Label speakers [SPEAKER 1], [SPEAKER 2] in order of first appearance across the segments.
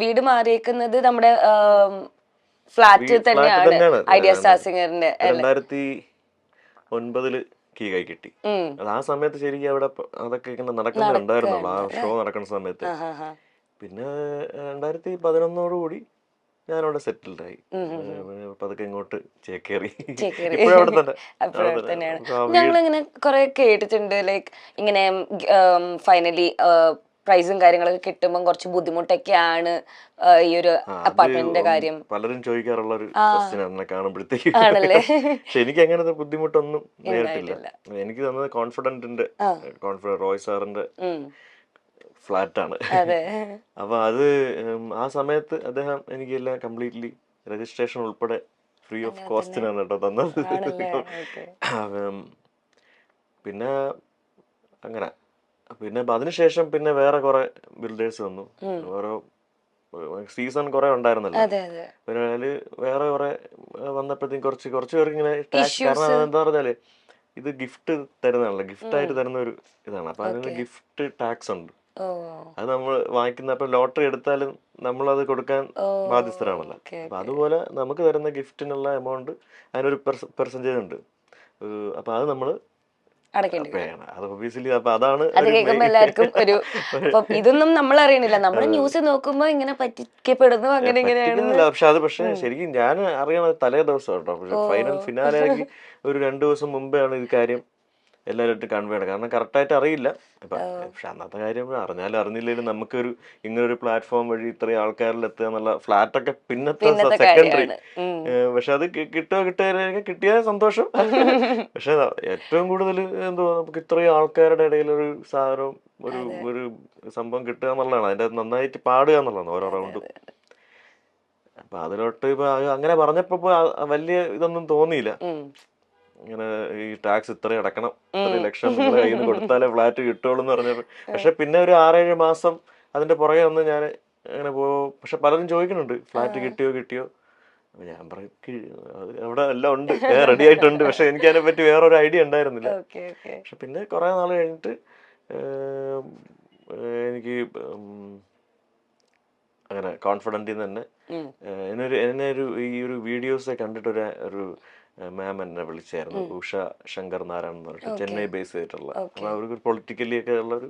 [SPEAKER 1] വീട് മാറിയേക്കുന്നത് നമ്മുടെ ഫ്ലാറ്റ് തന്നെയാണ് ഐഡിയ സ്റ്റാർ സിംഗറിന്റെ.
[SPEAKER 2] 2009 കീ കൈ കിട്ടി. അത് ആ സമയത്ത് ശരിക്കും അവിടെ അതൊക്കെ ഇങ്ങനെ നടക്കുന്നുണ്ടായിരുന്നുള്ളൂ, ആ ഷോ നടക്കുന്ന സമയത്ത്. പിന്നെ 2011 കൂടി ഞാനവിടെ സെറ്റിൽഡായി. പതുക്കെ ഇങ്ങോട്ട് ചേക്കേറി. ഇപ്പോഴവിടെ
[SPEAKER 1] തന്നെയാണ്. ഞങ്ങളിങ്ങനെ കുറെ കേട്ടിട്ടുണ്ട്, ലൈക്ക് ഇങ്ങനെ ഫൈനലി പ്രൈസും കാര്യങ്ങളൊക്കെ കിട്ടുമ്പോൾ കുറച്ച് ബുദ്ധിമുട്ടൊക്കെയാണ് ഈ ഒരു അപ്പാർട്ട്മെന്റിന്റെ കാര്യം.
[SPEAKER 2] പലരും ചോദിക്കാറുള്ള ഒരു ക്വസ്റ്റ്യൻ ആണ് കാണുമ്പോഴത്തേക്ക്. പക്ഷെ എനിക്ക് അങ്ങനത്തെ ബുദ്ധിമുട്ടൊന്നും നേരിട്ടില്ല. എനിക്ക് തന്നത് കോൺഫിഡന്റിന്റെ റോയ് സാറിന്റെ ഫ്ലാറ്റാണ്. അപ്പൊ അത് ആ സമയത്ത് അദ്ദേഹം എനിക്കെല്ലാം കംപ്ലീറ്റ്ലി രജിസ്ട്രേഷൻ ഉൾപ്പെടെ ഫ്രീ ഓഫ് കോസ്റ്റിനാണ് കേട്ടോ തന്നത്. പിന്നെ അങ്ങനെ പിന്നെ അതിനുശേഷം പിന്നെ വേറെ കുറെ ബിൽഡേഴ്സ് വന്നു. ഓരോ സീസൺ കുറെ ഉണ്ടായിരുന്നല്ലോ. പിന്നെ അതില് വേറെ കുറെ വന്നപ്പോഴത്തേക്കും കുറച്ച് പേർക്ക് ഇങ്ങനെ ടാക്സ്, കാരണം എന്താ പറഞ്ഞാല് ഇത് ഗിഫ്റ്റ് തരുന്നതാണല്ലോ, ഗിഫ്റ്റ് ആയിട്ട് തരുന്ന ഒരു ഇതാണ്. അപ്പൊ അതിന് ഗിഫ്റ്റ് ടാക്സ് ഉണ്ട്. അത് നമ്മൾ വാങ്ങിക്കുന്ന, അപ്പൊ ലോട്ടറി എടുത്താലും നമ്മളത് കൊടുക്കാൻ ബാധ്യസ്ഥരാണല്ലോ. അപ്പൊ അതുപോലെ നമുക്ക് തരുന്ന ഗിഫ്റ്റിനുള്ള എമൗണ്ട് അതിനൊരു പെർസെന്റേജ് ഉണ്ട്. അപ്പൊ അത് നമ്മള്
[SPEAKER 1] ഇതൊന്നും നമ്മൾ അറിയണില്ല, നമ്മുടെ ന്യൂസ് നോക്കുമ്പോ ഇങ്ങനെ പറ്റിക്കപ്പെടുന്നു അങ്ങനെ ഇങ്ങനെയാണ്.
[SPEAKER 2] പക്ഷെ ശരിക്കും ഞാൻ അറിയണത് തലേ ദിവസം കേട്ടോ. പക്ഷെ ഫൈനൽ ഫിനാലേക്ക് ഒരു 2 ദിവസം മുമ്പെയാണ് ഈ കാര്യം എല്ലാവരും കൺവേ ചെയ്യണം. കാരണം കറക്റ്റായിട്ട് അറിയില്ല. പക്ഷെ അന്നത്തെ കാര്യം അറിഞ്ഞാലും അറിഞ്ഞില്ലെങ്കിലും നമുക്കൊരു ഇങ്ങനൊരു പ്ലാറ്റ്ഫോം വഴി ഇത്രയും ആൾക്കാരിൽ എത്തുക എന്നുള്ള, ഫ്ലാറ്റൊക്കെ പിന്നത്തെ സെക്കൻഡറി. പക്ഷെ അത് കിട്ടിയാൽ സന്തോഷം. പക്ഷെ ഏറ്റവും കൂടുതൽ എന്തോ നമുക്ക് ഇത്രയും ആൾക്കാരുടെ ഇടയിൽ ഒരു സാധനവും ഒരു സംഭവം കിട്ടുക എന്നുള്ളതാണ്. അതിന്റെ നന്നായിട്ട് പാടുക എന്നുള്ളതാണ് ഓരോ റൗണ്ടും. അപ്പൊ അതിലോട്ട് ഇപ്പൊ അങ്ങനെ പറഞ്ഞപ്പോ വലിയ ഇതൊന്നും തോന്നിയില്ല. ഇങ്ങനെ ഈ ടാക്സ് ഇത്രയും അടക്കണം, 3 ലക്ഷം നിങ്ങളെ കയ്യിൽ നിന്ന് കൊടുത്താലേ ഫ്ലാറ്റ് കിട്ടുള്ളൂ എന്ന് പറഞ്ഞപ്പോ. പക്ഷെ പിന്നെ ഒരു 6-7 മാസം അതിന്റെ പുറകെ വന്ന് ഞാൻ അങ്ങനെ പക്ഷെ പലരും ചോദിക്കുന്നുണ്ട് ഫ്ലാറ്റ് കിട്ടിയോ. ഞാൻ പറയും അവിടെ എല്ലാം ഉണ്ട്, റെഡി ആയിട്ടുണ്ട്. പക്ഷെ എനിക്ക് അതിനെ പറ്റി വേറൊരു ഐഡിയ ഉണ്ടായിരുന്നില്ല. പക്ഷെ പിന്നെ കുറെ നാൾ കഴിഞ്ഞിട്ട് എനിക്ക് അങ്ങനെ കോൺഫിഡൻറ്റിൽ തന്നെ എന്നെ ഈ ഒരു വീഡിയോസ് കണ്ടിട്ട് ഒരു മാം എന്നെ വിളിച്ചായിരുന്നു, ഉഷ ശങ്കർ നാരായൺ എന്ന് പറഞ്ഞിട്ട്, ചെന്നൈ ബേസ് ചെയ്തിട്ടുള്ള. അപ്പൊ അവർക്ക് പൊളിറ്റിക്കലി ഒക്കെ ഉള്ളൊരു.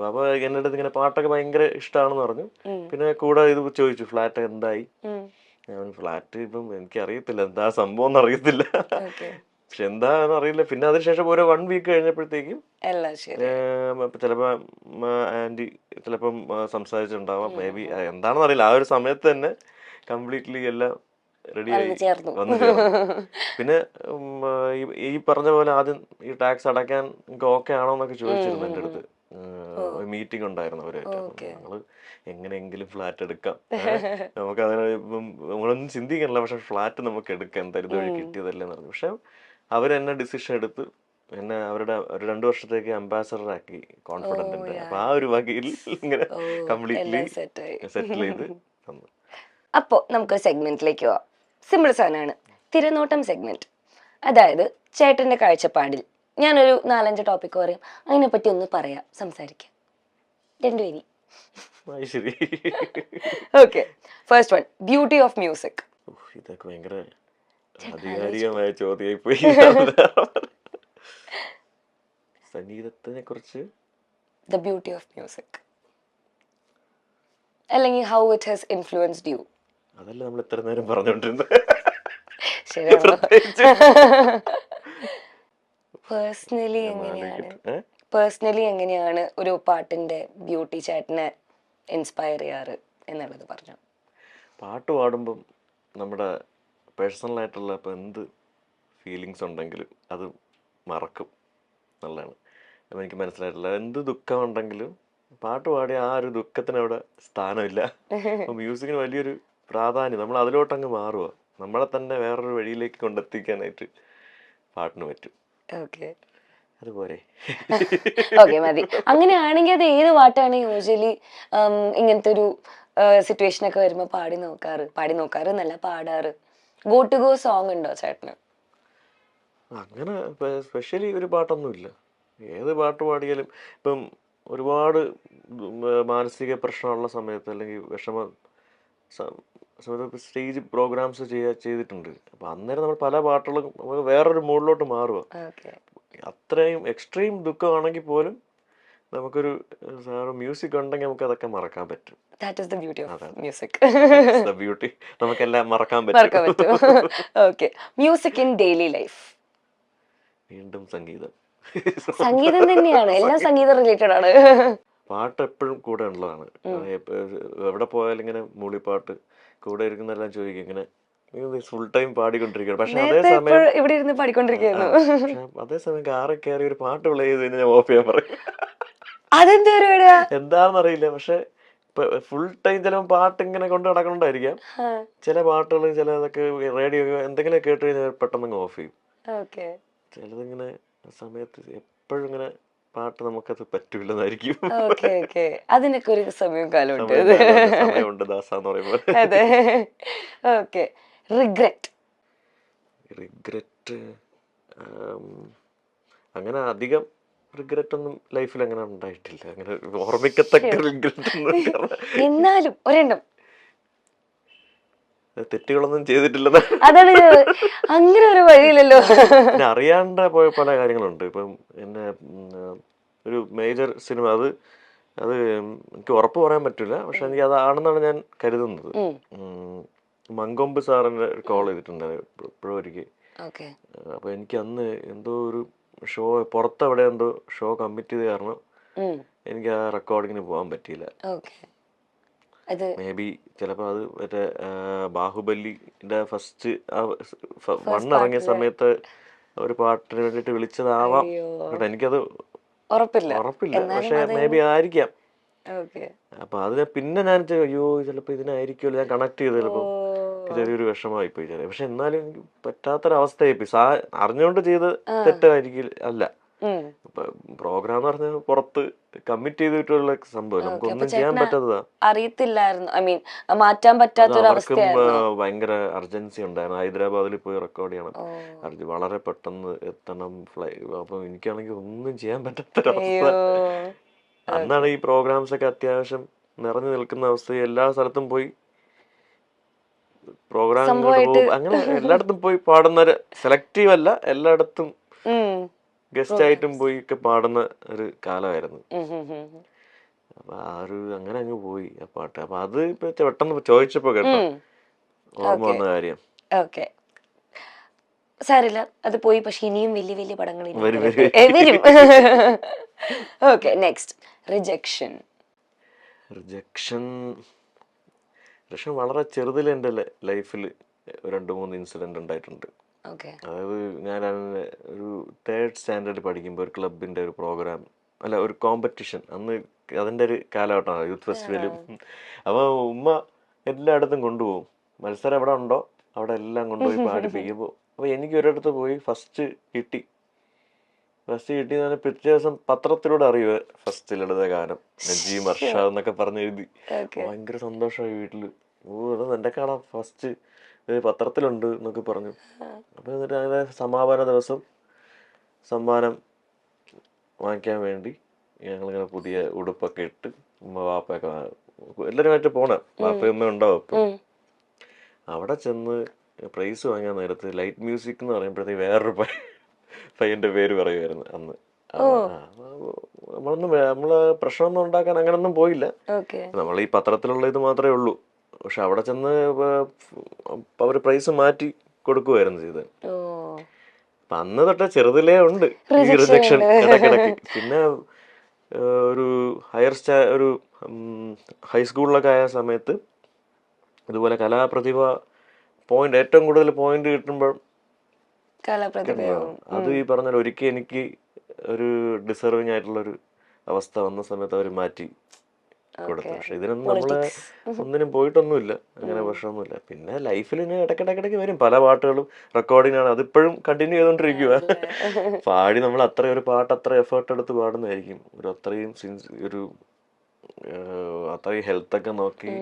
[SPEAKER 2] അപ്പൊ എന്നെ അടുത്ത് ഇങ്ങനെ പാട്ടൊക്കെ ഭയങ്കര ഇഷ്ടമാണെന്ന് പറഞ്ഞു. പിന്നെ കൂടെ ഇത് ചോദിച്ചു ഫ്ലാറ്റ് എന്തായി. ഫ്ലാറ്റ് ഇപ്പം എനിക്കറിയത്തില്ല എന്താ സംഭവം എന്ന് അറിയത്തില്ല, പക്ഷെ എന്താന്ന് അറിയില്ല. പിന്നെ അതിനുശേഷം ഒരു 1 വീക്ക് കഴിഞ്ഞപ്പോഴത്തേക്കും ചിലപ്പോ ആന്റി ചിലപ്പം സംസാരിച്ചിട്ടുണ്ടാവാം, മേ ബി, എന്താണെന്ന് അറിയില്ല. ആ ഒരു സമയത്ത് തന്നെ കംപ്ലീറ്റ്ലി എല്ലാം റെഡിയായി വന്നു ചേർന്നു. പിന്നെ ഈ പറഞ്ഞ പോലെ ആദ്യം ഈ ടാക്സ് അടയ്ക്കാൻ ഓക്കെ ആണോ എന്നൊക്കെ ചോദിച്ചിരുന്നു എൻ്റെ അടുത്ത്. മീറ്റിംഗ് ഉണ്ടായിരുന്നു അവരായിട്ട്. ഞങ്ങള് എങ്ങനെയെങ്കിലും ഫ്ലാറ്റ് എടുക്കാം, നമുക്ക് അതിന് ഇപ്പം നമ്മളൊന്നും ചിന്തിക്കണില്ല, പക്ഷെ ഫ്ലാറ്റ് നമുക്ക് എടുക്കാം, എന്തായാലും ഇതുവഴി കിട്ടിയതല്ലേ എന്ന് പറഞ്ഞു. പക്ഷെ അവരെന്നെ ഡിസിഷൻ എടുത്ത് എന്നെ അവരുടെ ഒരു 2 വർഷത്തേക്ക് അംബാസഡർ ആക്കി കോൺഫിഡന്റിന്റെ. അപ്പൊ ആ ഒരു വകയിൽ ഇങ്ങനെ കംപ്ലീറ്റ്ലി സെറ്റിൽ ചെയ്ത് തന്നു.
[SPEAKER 1] അപ്പോ നമുക്കൊരു സെഗ്മെന്റിലേക്ക് പോവാം. സിമ്പിൾ സാധനമാണ്, തിരനോട്ടം സെഗ്മെന്റ്. അതായത് ചേട്ടന്റെ കാഴ്ചപ്പാടിൽ ഞാനൊരു 4-5 ടോപ്പിക് പറയും, അതിനെപ്പറ്റി ഒന്ന് പറയാം, സംസാരിക്കാം, 2 വരി. Okay, first one, beauty of music.
[SPEAKER 2] ഇതൊക്കെ ഭയങ്കര ആധികാരികമായ ചോദ്യമായി പോയി. സംഗീതത്തിനെ കുറിച്ച്
[SPEAKER 1] ദ ബ്യൂട്ടി ഓഫ് മ്യൂസിക്, അല്ലെങ്കിൽ how it has influenced U.
[SPEAKER 2] അതല്ല നമ്മൾ ഇത്ര നേരം പറഞ്ഞോണ്ടിരുന്നത്.
[SPEAKER 1] പേഴ്സണലി എങ്ങനെയാണ് ഒരു പാട്ടിന്റെ ബ്യൂട്ടി ചേട്ടനെ ഇൻസ്പയർ ചെയ്യാറ് എന്നുള്ളത് പറഞ്ഞു.
[SPEAKER 2] പാട്ട് പാടുമ്പം നമ്മുടെ പേഴ്സണലായിട്ടുള്ള ഇപ്പം എന്ത് ഫീലിങ്സ് ഉണ്ടെങ്കിലും അത് മറക്കും എന്നുള്ളതാണ് അപ്പം എനിക്ക് മനസ്സിലായിട്ടുള്ളത്. എന്ത് ദുഃഖം ഉണ്ടെങ്കിലും പാട്ട് പാടി ആ ഒരു ദുഃഖത്തിനവിടെ സ്ഥാനമില്ല. അപ്പം മ്യൂസിക്കിന് വലിയൊരു പ്രാധാന്യം, നമ്മൾ അതിലോട്ടങ്ങ് മാറുക, നമ്മളെ തന്നെ വേറൊരു വഴിയിലേക്ക് കൊണ്ടെത്തിക്കാനായിട്ട് പാട്ടിന് പറ്റും. അതുപോലെ
[SPEAKER 1] ഓക്കെ, മതി. അങ്ങനെയാണെങ്കിൽ അത് ഏത് പാട്ടാണ് യൂഷ്വലി ഇങ്ങനത്തെ ഒരു സിറ്റുവേഷൻ ഒക്കെ വരുമ്പോ പാടി നോക്കാറ് എന്നല്ല, പാടാറ്? ഗോ ടു ഗോ സോങ് ഉണ്ടോ ചേട്ടന്?
[SPEAKER 2] അങ്ങനെ സ്പെഷ്യലി ഒരു പാട്ടൊന്നുമില്ല. ഏത് പാട്ട് പാടിയാലും ഇപ്പം ഒരുപാട് മാനസിക പ്രശ്നമുള്ള സമയത്ത് അല്ലെങ്കിൽ വിഷമം സ്റ്റേജ് പ്രോഗ്രാംസ് ചെയ്തിട്ടുണ്ട്. അപ്പം അന്നേരം നമ്മൾ പല പാട്ടുകളും നമുക്ക് വേറൊരു മൂഡിലോട്ട് മാറുക.
[SPEAKER 1] ഓക്കെ.
[SPEAKER 2] അത്രയും എക്സ്ട്രീം ദുഃഖമാണെങ്കിൽ പോലും നമുക്കൊരു മ്യൂസിക് ഉണ്ടെങ്കിൽ നമുക്ക് അതൊക്കെ മറക്കാൻ പറ്റും.
[SPEAKER 1] That is the beauty of music.
[SPEAKER 2] Beauty, നമുക്കെല്ലാം മറക്കാൻ
[SPEAKER 1] മറക്കാൻ
[SPEAKER 2] പറ്റും.
[SPEAKER 1] പറ്റും. Okay. Music in daily life.
[SPEAKER 2] വീണ്ടും സംഗീതം.
[SPEAKER 1] സംഗീതം തന്നെയാണ്, എല്ലാം സംഗീതം റിലേറ്റഡ് ആണ്.
[SPEAKER 2] പാട്ട് എപ്പോഴും കൂടെ ഉള്ളതാണ്. എവിടെ പോയാലും ഇങ്ങനെ മൂളിപ്പാട്ട് കൂടെ ഇരിക്കുന്നെല്ലാം ചോദിക്കും ഇങ്ങനെ ഫുൾ ടൈം പാടിക്കൊണ്ടിരിക്കുകയാണ്. പക്ഷെ അതേസമയം
[SPEAKER 1] ഇവിടെ ഇരുന്ന് പാടിക്കൊണ്ടിരിക്കുന്നു.
[SPEAKER 2] അതേസമയം കാറിൽ കയറി ഒരു പാട്ട് പ്ലേ ചെയ്ത് കഴിഞ്ഞാൽ ഞാൻ ഓഫ് ചെയ്യാൻ പറയും.
[SPEAKER 1] അതെന്താ പരിപാടിയാ?
[SPEAKER 2] എന്താണെന്നറിയില്ല. പക്ഷെ ഫുൾ ടൈം ചിലപ്പോൾ പാട്ട് ഇങ്ങനെ കൊണ്ട് നടക്കണോണ്ടായിരിക്കാം. ചില പാട്ടുകൾ ചിലതൊക്കെ റേഡിയോ എന്തെങ്കിലും കേട്ട് കഴിഞ്ഞാൽ പെട്ടെന്ന് ഓഫ് ചെയ്യും.
[SPEAKER 1] ഓക്കെ.
[SPEAKER 2] ചിലതിങ്ങനെ സമയത്ത് എപ്പോഴും ഇങ്ങനെ പാട്ട് നമുക്കത് പറ്റൂലെന്നായിരിക്കും.
[SPEAKER 1] Okay okay. അതിനൊക്കെ ഒരു സമയവും കാലമുണ്ട്.
[SPEAKER 2] സമയമുണ്ട് ദാസാന്ന് പറയുമ്പോൾ.
[SPEAKER 1] അതെ. ഓക്കെ. റിഗ്രറ്റ്.
[SPEAKER 2] റിഗ്രറ്റ് അങ്ങനെ അധികം റിഗ്രറ്റ് ഒന്നും ലൈഫിൽ അങ്ങനെ ഉണ്ടായിട്ടില്ല. അങ്ങനെ ഓർമ്മിക്കത്തക്ക റിഗ്രറ്റ് ഒന്നും.
[SPEAKER 1] എന്നാലും ഒരെണ്ണം.
[SPEAKER 2] തെറ്റുകളൊന്നും ചെയ്തിട്ടില്ലെന്ന്.
[SPEAKER 1] അതാണ് അങ്ങനെ ഒരു വഴിയില്ലല്ലോ.
[SPEAKER 2] പിന്നെ അറിയാണ്ട് പോയ പല കാര്യങ്ങളുണ്ട്. ഇപ്പം എന്നെ ഒരു മേജർ സിനിമ അത് എനിക്ക് ഉറപ്പ് പറയാൻ പറ്റില്ല. പക്ഷെ എനിക്ക് അതാണെന്നാണ് ഞാൻ കരുതുന്നത്. മങ്കൊമ്പ് സാറിന്റെ കോൾ ചെയ്തിട്ടുണ്ടായിരുന്നു ഇപ്പോഴും ഒരിക്കൽ. അപ്പൊ എനിക്ക് അന്ന് എന്തോ ഒരു ഷോ പുറത്തെവിടെ എന്തോ ഷോ കമ്മിറ്റ് ചെയ്ത് കാരണം എനിക്ക് ആ റെക്കോർഡിങ്ങിന് പോകാൻ പറ്റിയില്ല. മേ ബി ചിലപ്പോൾ അത് മറ്റേ ബാഹുബലിന്റെ ഫസ്റ്റ് ഇറങ്ങിയ സമയത്ത് ഒരു പാട്ടിന് വേണ്ടിട്ട് വിളിച്ചതാവാം. എനിക്കത് ഉറപ്പില്ല. പക്ഷെ മേ ബി ആയിരിക്കാം. അപ്പൊ അതിനെ പിന്നെ ഞാൻ അയ്യോ ചിലപ്പോ ഇതിനായിരിക്കുമല്ലോ ഞാൻ കണക്ട് ചെയ്ത് ചിലപ്പോ ചെറിയൊരു വിഷമമായി പോയി ചെറിയ. പക്ഷെ എന്നാലും എനിക്ക് പറ്റാത്തൊരവസ്ഥയായി പോയി. അറിഞ്ഞുകൊണ്ട് ചെയ്ത് തെറ്റായിരിക്കും അല്ല. പ്രോഗ്രാം എന്ന് പറഞ്ഞാൽ പുറത്ത് കമ്മിറ്റ് ചെയ്തിട്ടുള്ള സംഭവം നമുക്കൊന്നും ചെയ്യാൻ പറ്റാത്തതാ.
[SPEAKER 1] അറിയത്തില്ലായിരുന്നു. ഐ മീൻ മാറ്റാൻ പറ്റാത്തൊരവസ്ഥയായിരുന്നു.
[SPEAKER 2] ഭയങ്കര അർജൻസി ഉണ്ടായിരുന്നു. ഹൈദരാബാദിൽ പോയി റെക്കോർഡ് ചെയ്യണം. വളരെ പെട്ടെന്ന് എത്തണം അപ്പൊ എനിക്കാണെങ്കിൽ ഒന്നും ചെയ്യാൻ പറ്റാത്തൊരവസ്ഥ. അന്നാണ് ഈ പ്രോഗ്രാംസ് ഒക്കെ അത്യാവശ്യം നിറഞ്ഞു നിൽക്കുന്ന അവസ്ഥ. എല്ലാ സ്ഥലത്തും പോയി പ്രോഗ്രാം അങ്ങനെ എല്ലായിടത്തും പോയി പാടുന്ന സെലക്റ്റീവ് അല്ല, എല്ലായിടത്തും ഗസ്റ്റ് ആയിട്ടും പോയി ഒക്കെ പാടുന്ന ഒരു കാലമായിരുന്നു. അപ്പൊ ആ ഒരു അങ്ങനെ അങ്ങ് പോയി ആ പാട്ട്. അപ്പൊ അത് ഇപ്പൊ പെട്ടെന്ന് ചോദിച്ചപ്പോ കേട്ടോ ഓർമ്മ വന്ന കാര്യം.
[SPEAKER 1] ഓക്കെ, സാരില്ല, അത് പോയി. പക്ഷെ ഇനിയും വലിയ വലിയ പടങ്ങൾ വരും. Okay, next rejection.
[SPEAKER 2] റിജക്ഷൻ വളരെ ചെറുതിൽ എൻ്റെ ലൈഫിൽ 2-3 ഇൻസിഡന്റ് ഉണ്ടായിട്ടുണ്ട്. അതായത് ഞാൻ ഒരു 3rd സ്റ്റാൻഡേർഡ് പഠിക്കുമ്പോൾ ഒരു ക്ലബിന്റെ ഒരു പ്രോഗ്രാം അല്ല ഒരു കോമ്പറ്റീഷൻ, അന്ന് അതിന്റെ ഒരു കാലഘട്ടമാണ് യൂത്ത് ഫെസ്റ്റിവലും. അപ്പോൾ ഉമ്മ എല്ലായിടത്തും കൊണ്ടുപോകും. മത്സരം എവിടെ ഉണ്ടോ അവിടെ എല്ലാം കൊണ്ടുപോയി പാടിപ്പിക്കുമ്പോൾ അപ്പോൾ എനിക്ക് ഒരിടത്ത് പോയി ഫസ്റ്റ് കിട്ടി. പിറ്റേ ദിവസം പത്രത്തിലൂടെ അറിയുക ഫസ്റ്റ് ലളിതഗാനം നജീം അർഷാദ് എന്നൊക്കെ പറഞ്ഞ് എഴുതി. ഭയങ്കര സന്തോഷമായി വീട്ടില്. അത് എൻ്റെ കാണാം ഫസ്റ്റ് പത്രത്തിലുണ്ട് എന്നൊക്കെ പറഞ്ഞു. അപ്പൊ എന്നിട്ട് അങ്ങനെ സമാപന ദിവസം സമ്മാനം വാങ്ങിക്കാൻ വേണ്ടി ഞങ്ങളിങ്ങനെ പുതിയ ഉടുപ്പൊക്കെ ഇട്ട് ഉമ്മ വാപ്പയൊക്കെ എല്ലാവരുമായിട്ട് പോണ വാപ്പയമ്മ ഉണ്ടാവും. അപ്പം അവിടെ ചെന്ന് പ്രൈസ് വാങ്ങാൻ നേരത്ത് ലൈറ്റ് മ്യൂസിക് എന്ന് പറയുമ്പോഴത്തേക്ക് വേറൊരു പയ്യന്റെ പേര് പറയുമായിരുന്നു അന്ന്. നമ്മള് പ്രശ്നമൊന്നും ഉണ്ടാക്കാൻ അങ്ങനൊന്നും പോയില്ല. നമ്മൾ ഈ പത്രത്തിലുള്ള ഇത് മാത്രമേ ഉള്ളൂ. പക്ഷെ അവിടെ ചെന്ന് അവര് പ്രൈസ് മാറ്റി കൊടുക്കുമായിരുന്നു ചെയ്തത്. അപ്പൊ അന്ന് തൊട്ടേ ചെറുതിലേ ഉണ്ട് ഈ റിജക്ഷൻ ഇടക്കിടക്ക്. പിന്നെ ഒരു ഒരു ഹൈസ്കൂളിലൊക്കെ ആയ സമയത്ത് ഇതുപോലെ കലാപ്രതിഭ ഏറ്റവും കൂടുതൽ പോയിന്റ് കിട്ടുമ്പോൾ അത് ഈ പറഞ്ഞാൽ ഒരിക്കൽ എനിക്ക് ഒരു ഡിസർവിങ് ആയിട്ടുള്ളൊരു അവസ്ഥ വന്ന സമയത്ത് അവർ മാറ്റി കൊടുത്തു. പക്ഷെ ഇതിനൊന്നും നമ്മള് ഒന്നിനും പോയിട്ടൊന്നുമില്ല, അങ്ങനെ പ്രശ്നമൊന്നുമില്ല. പിന്നെ ലൈഫിൽ ഇങ്ങനെ ഇടയ്ക്കിടയ്ക്ക് വരും പല പാട്ടുകളും റെക്കോർഡിംഗ് ആണ്, അതിപ്പോഴും കണ്ടിന്യൂ ചെയ്തോണ്ടിരിക്കുക. പാടി നമ്മൾ ഒരു പാട്ട് അത്ര എഫേർട്ട് എടുത്ത് പാടുന്നതായിരിക്കും. അത്രയും ഹെൽത്ത് ഒക്കെ നോക്കി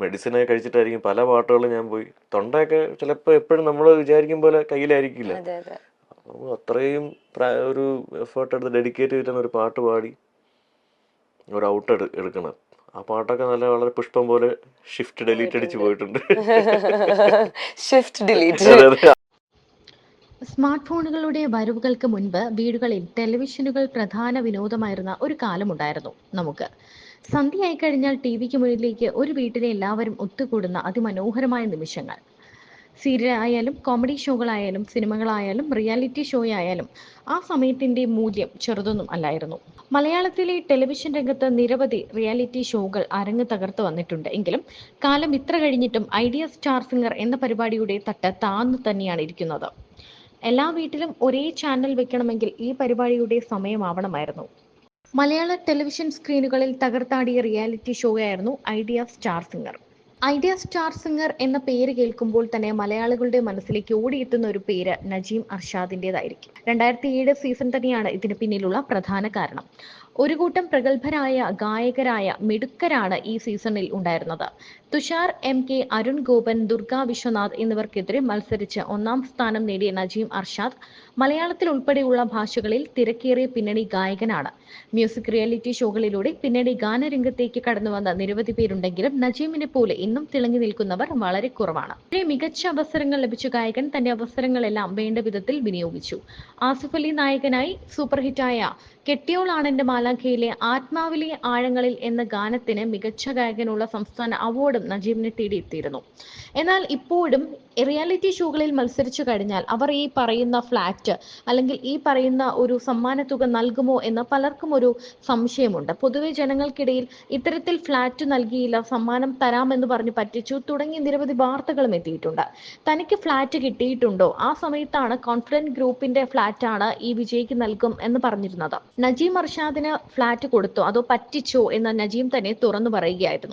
[SPEAKER 2] മെഡിസിനൊക്കെ കഴിച്ചിട്ടായിരിക്കും പല പാട്ടുകളും ഞാൻ പോയി. തൊണ്ടയൊക്കെ ചിലപ്പോൾ എപ്പോഴും നമ്മൾ വിചാരിക്കും പോലെ കയ്യിലായിരിക്കില്ല. അത്രയും ഒരു എഫേർട്ട് എടുത്ത് ഡെഡിക്കേറ്റ് ചെയ്തിട്ടാണ് ഒരു പാട്ട് പാടി ഒരു ഔട്ട് എടുക്കണം. ആ പാട്ടൊക്കെ വളരെ പുഷ്പം പോലെ ഷിഫ്റ്റ് ഡിലീറ്റ് അടിച്ച് പോയിട്ടുണ്ട്.
[SPEAKER 1] Shift delete.
[SPEAKER 2] അതെ, അതെ.
[SPEAKER 3] സ്മാർട്ട് ഫോണുകളുടെ വരവുകൾക്ക് മുൻപ് വീടുകളിൽ ടെലിവിഷനുകൾ പ്രധാന വിനോദമായിരുന്ന ഒരു കാലമുണ്ടായിരുന്നു നമുക്ക്. സന്ധ്യയായി കഴിഞ്ഞാൽ ടി വിക്ക് മുന്നിലേക്ക് ഒരു വീട്ടിലെ എല്ലാവരും ഒത്തുകൂടുന്ന അതിമനോഹരമായ നിമിഷങ്ങൾ. സീരിയൽ ആയാലും കോമഡി ഷോകളായാലും സിനിമകളായാലും റിയാലിറ്റി ഷോ ആയാലും ആ സമയത്തിന്റെ മൂല്യം ചെറുതൊന്നും അല്ലായിരുന്നു. മലയാളത്തിലെ ടെലിവിഷൻ രംഗത്ത് നിരവധി റിയാലിറ്റി ഷോകൾ അരങ്ങ് തകർത്ത് വന്നിട്ടുണ്ട്. എങ്കിലും കാലം ഇത്ര കഴിഞ്ഞിട്ടും ഐഡിയ സ്റ്റാർ സിംഗർ എന്ന പരിപാടിയുടെ തട്ട് താന്നു തന്നെയാണ് ഇരിക്കുന്നത്. എല്ലാ വീട്ടിലും ഒരേ ചാനൽ വെക്കണമെങ്കിൽ ഈ പരിപാടിയുടെ സമയമാവണമായിരുന്നു. മലയാള ടെലിവിഷൻ സ്ക്രീനുകളിൽ തകർത്താടിയ റിയാലിറ്റി ഷോയായിരുന്നു Idea Star Singer. Idea Star Singer എന്ന പേര് കേൾക്കുമ്പോൾ തന്നെ മലയാളികളുടെ മനസ്സിലേക്ക് ഓടിയെത്തുന്ന ഒരു പേര് നജീം അർഷാദിൻ്റെതായിരിക്കും. 2007 സീസൺ തന്നെയാണ് ഇതിന് പിന്നിലുള്ള പ്രധാന കാരണം. ഒരു കൂട്ടം പ്രഗത്ഭരായ ഗായകരായ മിടുക്കരാണ് ഈ സീസണിൽ ഉണ്ടായിരുന്നത്. തുഷാർ MK, അരുൺ ഗോപൻ, ദുർഗ വിശ്വനാഥ് എന്നിവർക്കെതിരെ മത്സരിച്ച് 1ാം സ്ഥാനം നേടിയ നജീം അർഷാദ് മലയാളത്തിൽ ഉൾപ്പെടെയുള്ള ഭാഷകളിൽ തിരക്കേറിയ പിന്നണി ഗായകനാണ്. മ്യൂസിക് റിയാലിറ്റി ഷോകളിലൂടെ പിന്നണി ഗാനരംഗത്തേക്ക് കടന്നുവന്ന നിരവധി പേരുണ്ടെങ്കിലും നജീമിനെ പോലെ ഇന്നും തിളങ്ങി നിൽക്കുന്നവർ വളരെ കുറവാണ്. മികച്ച അവസരങ്ങൾ ലഭിച്ച ഗായകൻ തന്റെ അവസരങ്ങളെല്ലാം വേണ്ട വിധത്തിൽ വിനിയോഗിച്ചു. ആസിഫ് അലി നായകനായി സൂപ്പർ ഹിറ്റായ കെട്ടിയോളാണെന്റെ മാലാഖയിലെ ആത്മാവിലെ ആഴങ്ങളിൽ എന്ന ഗാനത്തിന് മികച്ച ഗായകനുള്ള സംസ്ഥാന അവാർഡും നജീമിനെ തേടിയെത്തിയിരുന്നു. എന്നാൽ ഇപ്പോഴും റിയാലിറ്റി ഷോകളിൽ മത്സരിച്ചു കഴിഞ്ഞാൽ അവർ ഈ പറയുന്ന ഫ്ലാറ്റ് അല്ലെങ്കിൽ ഈ പറയുന്ന ഒരു സമ്മാനത്തുക നൽകുമോ എന്ന് പലർക്കും ഒരു സംശയമുണ്ട്. പൊതുവെ ജനങ്ങൾക്കിടയിൽ ഇത്തരത്തിൽ ഫ്ലാറ്റ് നൽകിയില്ല, സമ്മാനം തരാമെന്ന് പറഞ്ഞ് പറ്റിച്ചു തുടങ്ങി നിരവധി വാർത്തകളും എത്തിയിട്ടുണ്ട്. തനിക്ക് ഫ്ലാറ്റ് കിട്ടിയിട്ടുണ്ടോ? ആ സമയത്താണ് കോൺഫിഡന്റ് ഗ്രൂപ്പിന്റെ ഫ്ലാറ്റാണ് ഈ വിജയിക്ക് നൽകും എന്ന് പറഞ്ഞിരുന്നത്. നജീം അർഷാദിന് ഫ്ലാറ്റ് കൊടുത്തോ അതോ പറ്റിച്ചോ എന്ന് നജീം തന്നെ തുറന്നു പറയുകയായിരുന്നു.